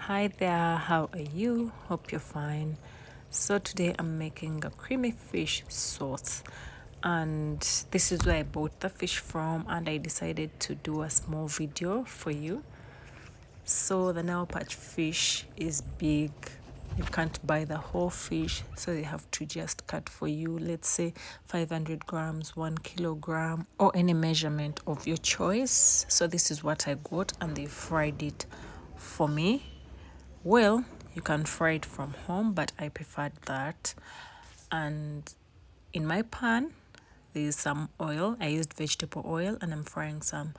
Hi there, how are you? Hope you're fine. So today I'm making a creamy fish sauce, and this is where I bought the fish from, and I decided to do a small video for you. So the Nile Perch fish is big. You can't buy the whole fish, so they have to just cut for you, let's say 500 grams, 1 kilogram, or any measurement of your choice. So this is what I got, and they fried it for me. Well, you can fry it from home, but I preferred that. And in my pan, there's some oil. I used vegetable oil, and I'm frying some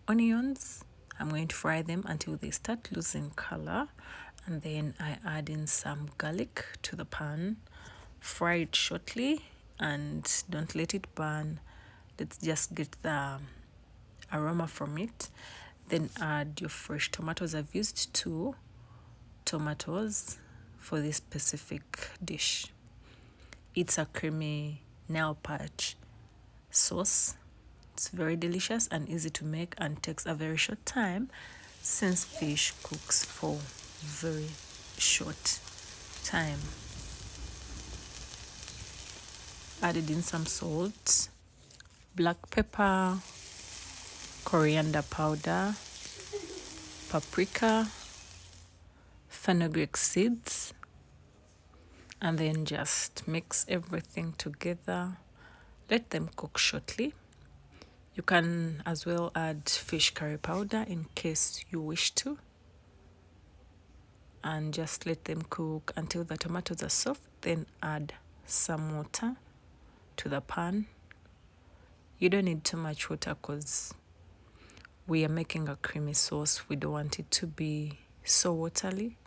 onions. I'm going to fry them until they start losing color, and then I add in some garlic to the pan. Fry it shortly and don't let it burn. Let's just get the aroma from it. Then add your fresh tomatoes. I've used 2 tomatoes for this specific dish. It's a creamy Nile Perch sauce. It's very delicious and easy to make and takes a very short time since fish cooks for very short time. Added in some salt, black pepper, coriander powder, paprika, fenugreek seeds, and then just mix everything together. Let them cook shortly. You can as well add fish curry powder in case you wish to. And just let them cook until the tomatoes are soft. Then add some water to the pan. You don't need too much water because we are making a creamy sauce. We don't want it to be so watery.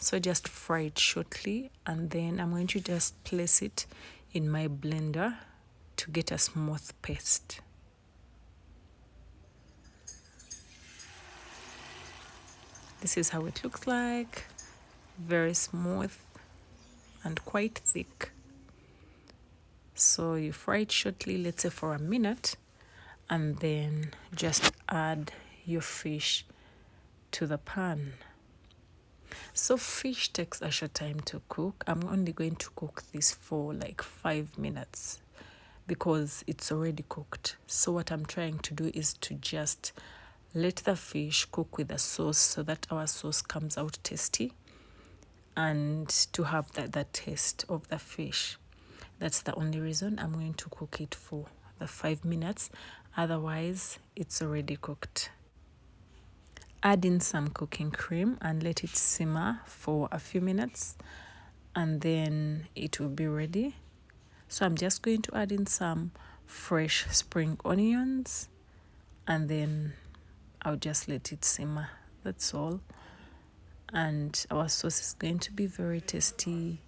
So just fry it shortly, and then I'm going to just place it in my blender to get a smooth paste. This is how it looks like. Very smooth and quite thick. So you fry it shortly, let's say for a minute, and then just add your fish to the pan. So fish takes a short time to cook. I'm only going to cook this for like 5 minutes because it's already cooked. So what I'm trying to do is to just let the fish cook with the sauce so that our sauce comes out tasty and to have the taste of the fish. That's the only reason I'm going to cook it for the 5 minutes. Otherwise, it's already cooked. Add in some cooking cream and let it simmer for a few minutes, and then it will be ready. So I'm just going to add in some fresh spring onions, and then I'll just let it simmer. That's all. And our sauce is going to be very tasty.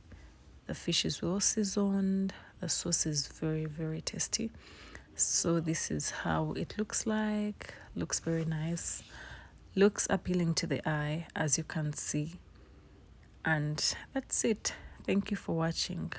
The fish is well seasoned. The sauce is very, very tasty. So this is how it looks like. Looks very nice. Looks appealing to the eye, as you can see. And that's it. Thank you for watching.